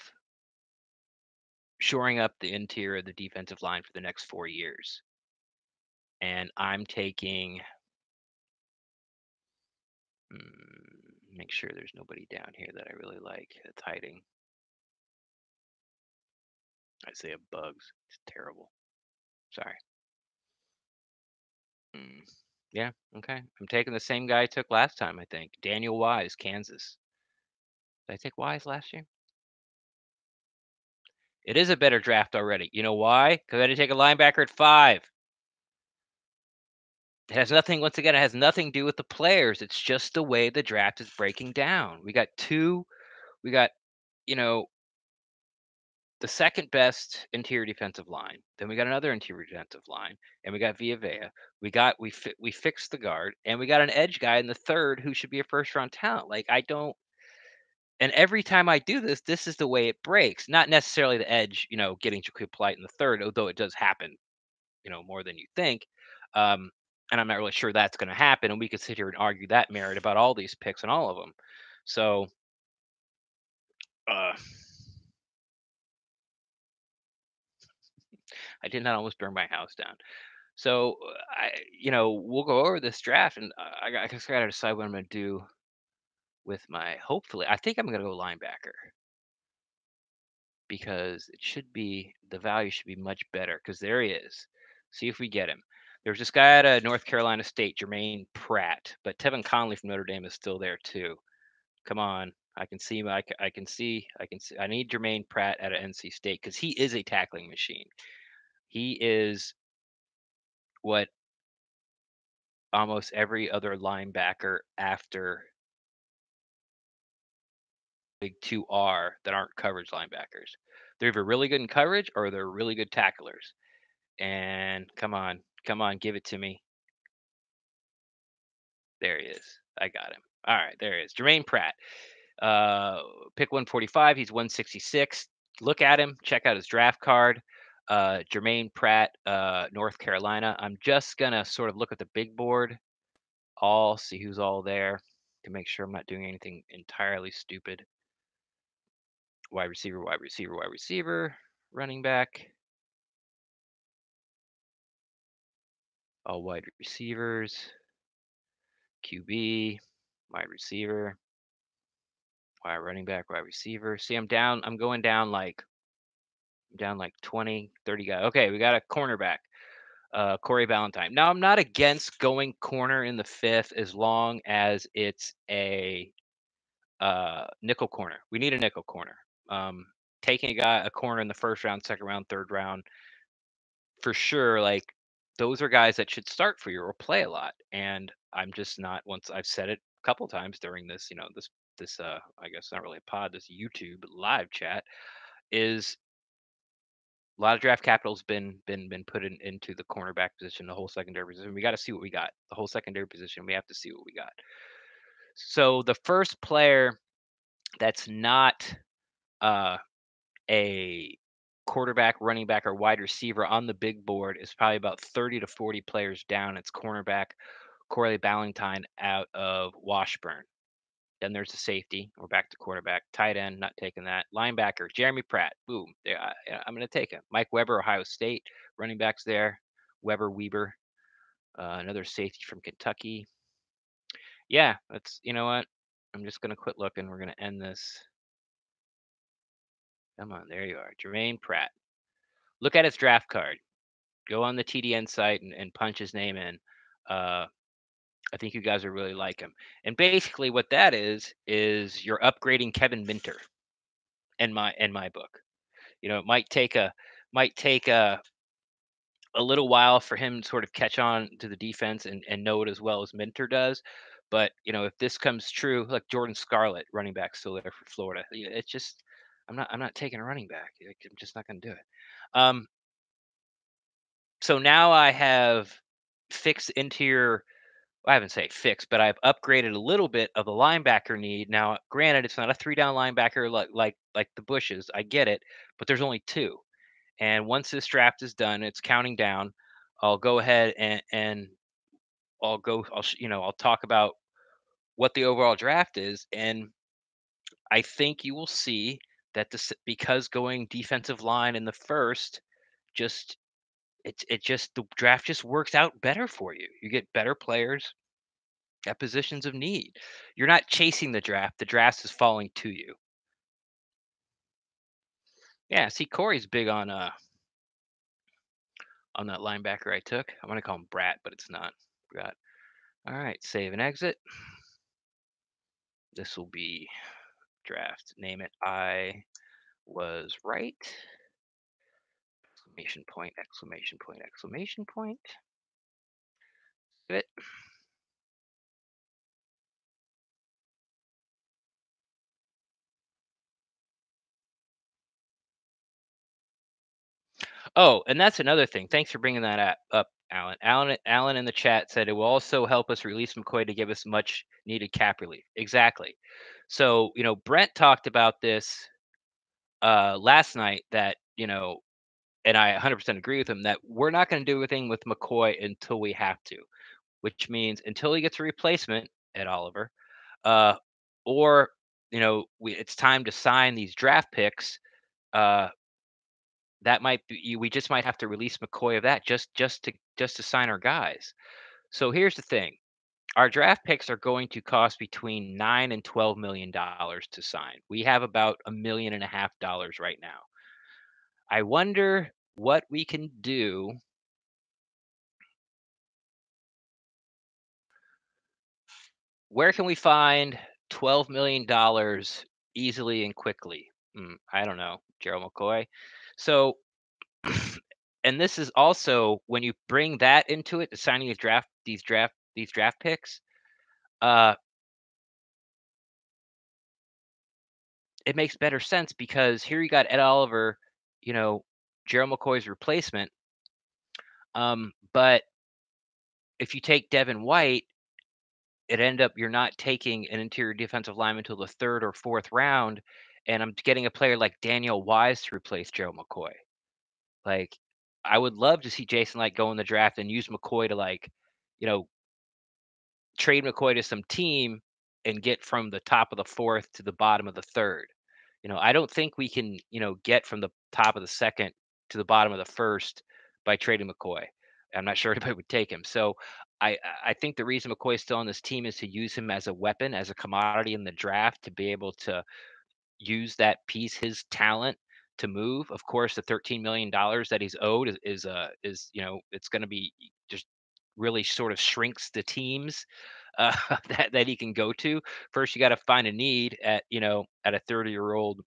shoring up the interior of the defensive line for the next 4 years. And I'm taking make sure there's nobody down here that I really like that's hiding. Isaiah Bugs. It's terrible. Sorry. Yeah, okay. I'm taking the same guy I took last time, I think. Daniel Wise, Kansas. Did I take Wise last year? It is a better draft already. You know why? Because I didn't take a linebacker at 5. It has nothing, once again, it has nothing to do with the players. It's just the way the draft is breaking down. We got, you know, the second best interior defensive line. Then we got another interior defensive line, and we got Villa. We fixed the guard, and we got an edge guy in the third who should be a first round talent. Like, I don't. And every time I do this, this is the way it breaks. Not necessarily the edge, getting Jaquib Polite in the third, although it does happen, more than you think. Um, and I'm not really sure that's going to happen. And we could sit here and argue that merit about all these picks and all of them. So, uh, I did not almost burn my house down. So we'll go over this draft, and I just got to decide what I'm going to do with my. Hopefully, I think I'm going to go linebacker because the value should be much better because there he is. See if we get him. There's this guy out of North Carolina State, Jermaine Pratt, but Tevin Conley from Notre Dame is still there too. Come on, I can see him. I can see. I need Jermaine Pratt out of NC State because he is a tackling machine. He is what almost every other linebacker after big 2 are that aren't coverage linebackers. They're either really good in coverage or they're really good tacklers. And come on, give it to me. There he is. I got him. All right, there he is. Jermaine Pratt. Pick 145. He's 166. Look at him. Check out his draft card. Jermaine Pratt, North Carolina. I'm just gonna sort of look at the big board, see who's all there to make sure I'm not doing anything entirely stupid. Wide receiver, wide receiver, wide receiver, running back. All wide receivers. QB, wide receiver, wide running back, wide receiver. See, I'm going down like 20, 30 guys. Okay, we got a cornerback, Corey Ballantyne. Now, I'm not against going corner in the 5th as long as it's a nickel corner. We need a nickel corner. Taking a corner in the 1st round, 2nd round, 3rd round, for sure, like, those are guys that should start for you or play a lot. And I'm just not. Once I've said it a couple times during this, this I guess not really a pod, this YouTube live chat, is a lot of draft capital's been put into the cornerback position, the whole secondary position. We got to see what we got. The whole secondary position, we have to see what we got. So the first player that's not uh, a quarterback, running back, or wide receiver on the big board is probably about 30 to 40 players down. It's cornerback Corey Ballentine out of Washburn. Then there's the safety. We're back to quarterback. Tight end, not taking that. Linebacker, Jeremy Pratt. Boom. Yeah, I'm going to take him. Mike Weber, Ohio State. Running backs there. Weber. Another safety from Kentucky. Yeah, that's, you know what? I'm just going to quit looking. We're going to end this. Come on, there you are. Jermaine Pratt. Look at his draft card. Go on the TDN site and punch his name in. Uh, I think you guys will really like him. And basically, what that is you're upgrading Kevin Minter in my book. It might take a little while for him to sort of catch on to the defense and know it as well as Minter does. But if this comes true, like Jordan Scarlett, running back, still there for Florida. It's just I'm not taking a running back. Like, I'm just not going to do it. Um, so now I have fixed interior. I haven't say fixed, but I've upgraded a little bit of the linebacker need. Now, granted, it's not a three down linebacker like the Bushes. I get it, but there's only two. And once this draft is done, it's counting down. I'll go ahead and I'll talk about what the overall draft is, and I think you will see that this because going defensive line in the first, just it just the draft just works out better for you. You get better players at positions of need. You're not chasing the draft. The draft is falling to you. Yeah, see, Corey's big on that linebacker I took. I'm gonna call him Brat, but it's not. Forgot. All right, save and exit. This will be draft. Name it. I was right. Exclamation point! Exclamation point! Exclamation point! Save it. Oh, and that's another thing. Thanks for bringing that up, Alan. Alan in the chat said it will also help us release McCoy to give us much needed cap relief. Exactly. So, Brent talked about this last night that, and I 100% agree with him that we're not going to do anything with McCoy until we have to, which means until he gets a replacement at Oliver, uh, or, it's time to sign these draft picks. Uh, that might be we just might have to release McCoy of that just to sign our guys. So here's the thing. Our draft picks are going to cost between $9 and $12 million to sign. We have about $1.5 million right now. I wonder what we can do. Where can we find $12 million easily and quickly? I don't know, Gerald McCoy. So and this is also when you bring that into it, signing these draft picks, uh, it makes better sense because here you got Ed Oliver, you know, Gerald McCoy's replacement. But if you take Devin White, it end up you're not taking an interior defensive lineman until the third or fourth round, and I'm getting a player like Daniel Wise to replace Gerald McCoy. Like, I would love to see Jason Light go in the draft and use McCoy to you know, trade McCoy to some team and get from the top of the fourth to the bottom of the third. I don't think we can, get from the top of the second to the bottom of the first by trading McCoy. I'm not sure anybody would take him. So I think the reason McCoy is still on this team is to use him as a weapon, as a commodity in the draft, to be able to use that piece, his talent, to move. Of course, the $13 million that he's owed is it's going to be just really sort of shrinks the teams that he can go to. First, you got to find a need at a 30-year-old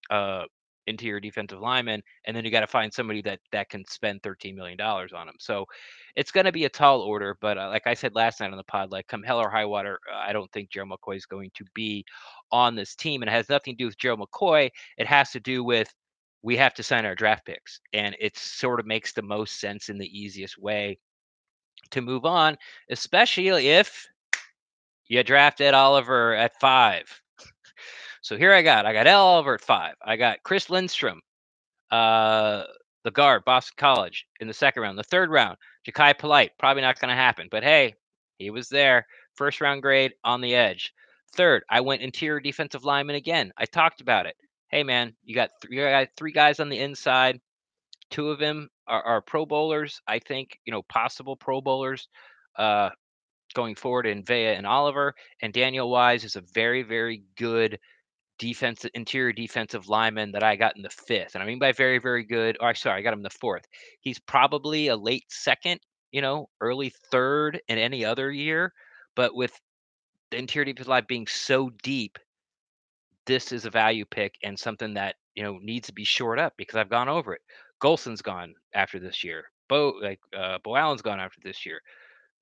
uh, interior defensive lineman, and then you got to find somebody that can spend $13 million on him. So it's going to be a tall order, but like I said last night on the pod, like come hell or high water, I don't think Gerald McCoy is going to be on this team, and it has nothing to do with Gerald McCoy. It has to do with we have to sign our draft picks, and it sort of makes the most sense in the easiest way to move on, especially if you draft Ed Oliver at 5. So here I got L. Oliver at 5. I got Chris Lindstrom, uh, the guard, Boston College, in the second round. The third round, Ja'Kai Polite, probably not going to happen, but hey, he was there. First round grade on the edge. Third, I went interior defensive lineman again. I talked about it. Hey man, you got three guys on the inside. Two of them are Pro Bowlers. I think possible Pro Bowlers going forward in Vea and Oliver. And Daniel Wise is a very very good interior defensive lineman that I got in the fifth. And I mean by very, very good. Or sorry, I got him in the fourth. He's probably a late second, early third in any other year. But with the interior defensive line being so deep, this is a value pick and something that needs to be shored up because I've gone over it. Golson's gone after this year. Bo Allen's gone after this year.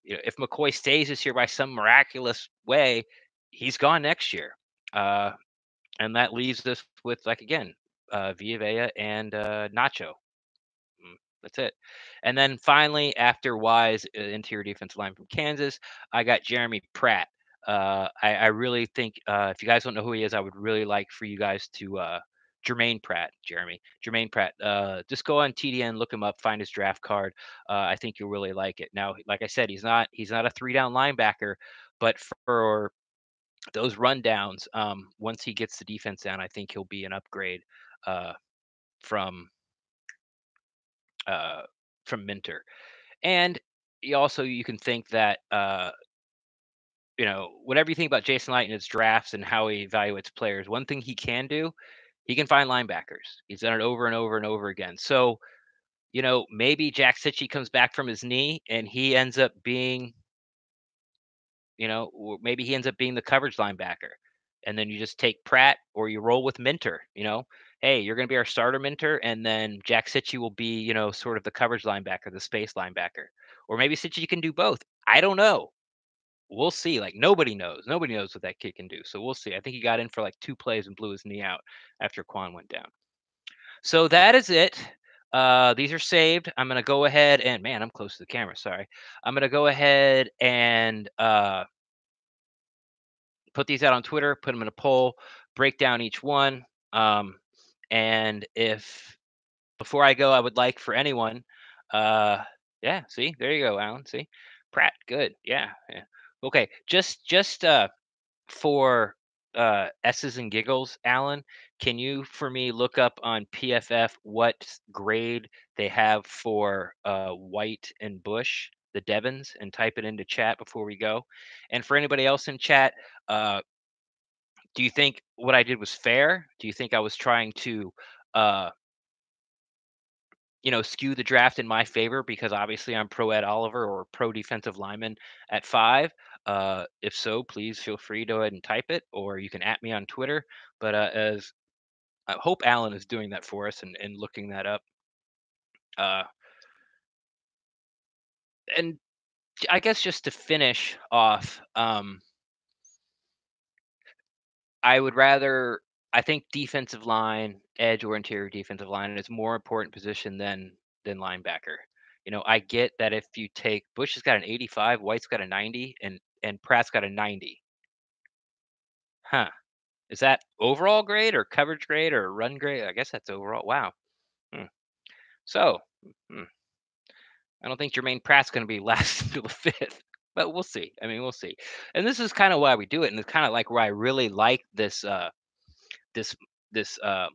If McCoy stays this year by some miraculous way, he's gone next year. And that leaves us with, like, again, Villa and Nacho. That's it. And then finally, after Wise, interior defensive line from Kansas, I got Jeremy Pratt. I really think if you guys don't know who he is, I would really like for you guys to Jermaine Pratt, Jermaine Pratt. Just go on TDN, look him up, find his draft card. I think you'll really like it. Now, like I said, he's not a 3-down linebacker, but for those rundowns, once he gets the defense down, I think he'll be an upgrade uh, from uh, Minter. And you can think that whatever you think about Jason Light and his drafts and how he evaluates players, one thing he can do, he can find linebackers. He's done it over and over and over again. So maybe Jack Sitchie comes back from his knee and he ends up being maybe he ends up being the coverage linebacker. And then you just take Pratt or you roll with Minter, hey, you're going to be our starter Minter. And then Jack Sitchie will be, sort of the coverage linebacker, the space linebacker. Or maybe Sitchie can do both. I don't know. We'll see. Like nobody knows. Nobody knows what that kid can do. So we'll see. I think he got in for like 2 plays and blew his knee out after Quan went down. So that is it. These are saved. I'm going to go ahead and, man, I'm close to the camera. Sorry. I'm going to go ahead and put these out on Twitter, put them in a poll, break down each one. And if before I go, I would like for anyone, yeah, see, there you go, Alan. See, Pratt, good, yeah. Okay, just for S's and giggles, Alan, can you for me look up on PFF what grade they have for White and Bush, the Devins, and type it into chat before we go? And for anybody else in chat, do you think what I did was fair? Do you think I was trying to, uh, skew the draft in my favor because obviously I'm pro Ed Oliver or pro defensive lineman at 5? If so, please feel free to go ahead and type it, or you can at me on Twitter. But as I hope Alan is doing that for us and looking that up. And I guess just to finish off, I think defensive line, edge or interior defensive line is more important position than linebacker. I get that if you take Bush has got an 85, White's got a 90, and Pratt's got a 90. Huh. Is that overall grade or coverage grade or run grade? I guess that's overall. Wow. Hmm. So, hmm, I don't think Jermaine Pratt's going to be last until the 5th, but we'll see. I mean, we'll see. And this is kind of why we do it, and it's kind of like where I really like this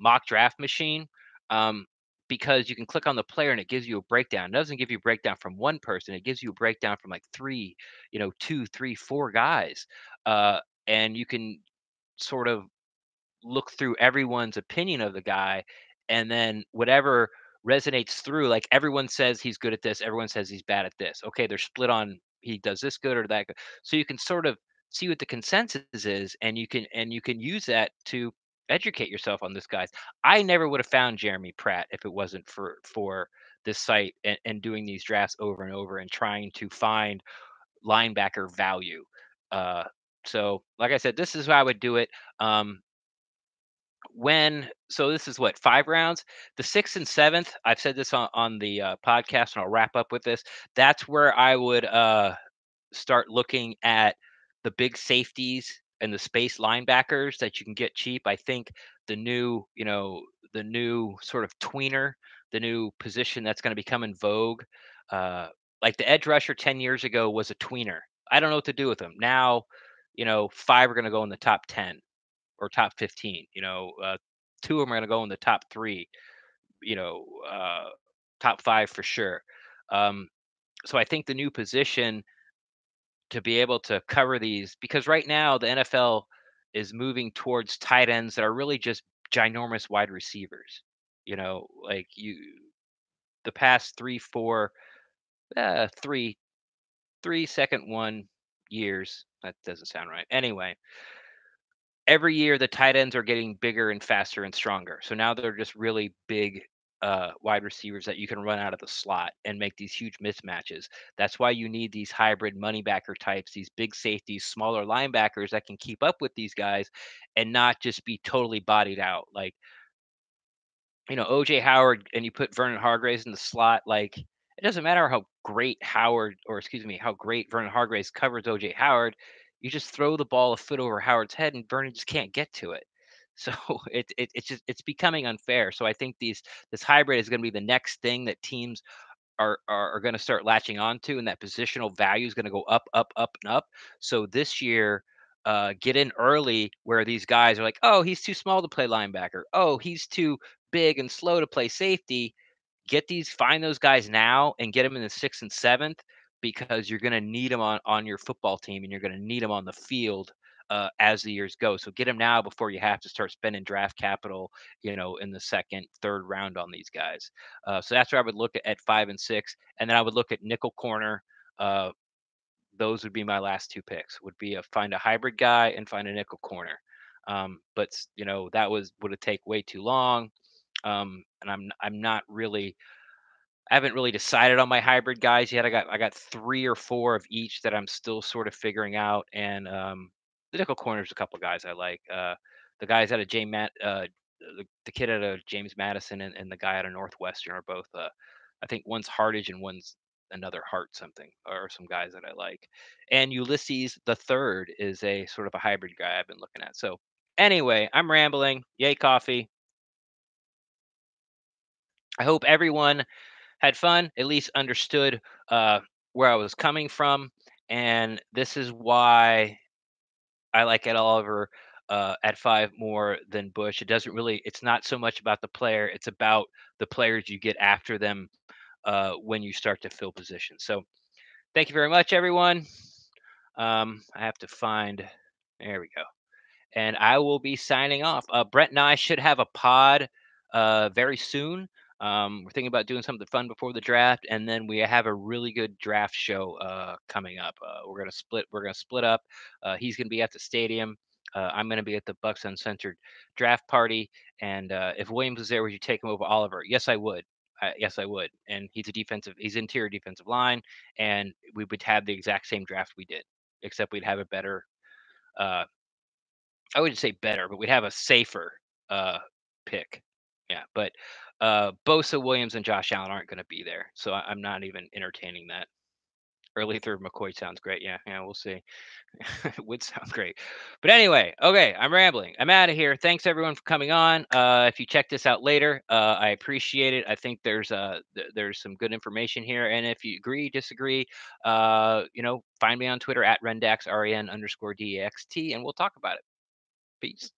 mock draft machine, um, because you can click on the player and it gives you a breakdown. It doesn't give you a breakdown from one person. It gives you a breakdown from like 3, 2, 3, 4 guys. And you can sort of look through everyone's opinion of the guy, and then whatever resonates through, like everyone says he's good at this, everyone says he's bad at this. Okay, they're split on he does this good or that good. So you can sort of see what the consensus is, and you can use that to educate yourself on this guys. I never would have found Jeremy Pratt if it wasn't for this site and doing these drafts over and over and trying to find linebacker value. Uh, so like I said, this is how I would do it. So this is what, 5 rounds. The 6th and 7th, I've said this on the podcast, and I'll wrap up with this. That's where I would start looking at the big safeties and the space linebackers that you can get cheap. I think the new, the new sort of tweener, the new position that's going to become in vogue, uh, like the edge rusher 10 years ago was a tweener. I don't know what to do with them now. Five are going to go in the top 10 or top 15. Two of them are going to go in the top three. You know, uh, Top five for sure. Um, so I think the new position to be able to cover these, because right now the NFL is moving towards tight ends that are really just ginormous wide receivers. Like the past three, four, three, 3 second one years. That doesn't sound right. Anyway, every year the tight ends are getting bigger and faster and stronger. So now they're just really big wide receivers that you can run out of the slot and make these huge mismatches. That's why you need these hybrid money backer types, these big safeties, smaller linebackers that can keep up with these guys and not just be totally bodied out. Like, OJ Howard, and you put Vernon Hargraves in the slot, like it doesn't matter how great Howard, or excuse me, how great Vernon Hargraves covers OJ Howard. You just throw the ball a foot over Howard's head and Vernon just can't get to it. So it's becoming unfair. So I think this hybrid is going to be the next thing that teams are going to start latching onto, and that positional value is going to go up, up, up, and up. So this year, get in early where these guys are like, oh, he's too small to play linebacker. Oh, he's too big and slow to play safety. Find those guys now and get them in the sixth and seventh, because you're going to need them on your football team, and you're going to need them on the field as the years go. So get them now before you have to start spending draft capital, in the second, third round on these guys. So that's where I would look at 5 and 6, and then I would look at nickel corner. Uh, those would be my last two picks. Would be find a hybrid guy and find a nickel corner. But that would have take way too long. And I'm not really I haven't really decided on my hybrid guys yet. I got three or four of each that I'm still sort of figuring out, and the nickel corner's a couple guys I like. The guys out of the kid out of James Madison, and the guy out of Northwestern are both. I think one's Hardage and one's another Hart something, or some guys that I like. And Ulysses the third is a sort of a hybrid guy I've been looking at. So anyway, I'm rambling. Yay, coffee. I hope everyone had fun, at least understood where I was coming from. And this is why I like Ed Oliver at five more than Bush. It's not so much about the player, it's about the players you get after them when you start to fill positions. So thank you very much, everyone. I have to find, there we go. And I will be signing off. Brett and I should have a pod very soon. We're thinking about doing something fun before the draft, and then we have a really good draft show coming up. We're gonna split. We're gonna split up. He's gonna be at the stadium. I'm gonna be at the Bucs Uncensored draft party. And if Williams was there, would you take him over Oliver? Yes, I would. Yes, I would. And he's interior defensive line, and we would have the exact same draft we did, except we'd have a better. Uh, I wouldn't say better, but we'd have a safer uh, pick. Yeah, but Bosa, Williams, and Josh Allen aren't going to be there, so I'm not even entertaining that. Early third McCoy sounds great. Yeah, we'll see. It would sound great. But anyway, okay, I'm rambling. I'm out of here. Thanks everyone for coming on. If you check this out later, I appreciate it. I think there's some good information here. And if you agree, disagree, find me on Twitter at Rendax, REN_DEXT, and we'll talk about it. Peace.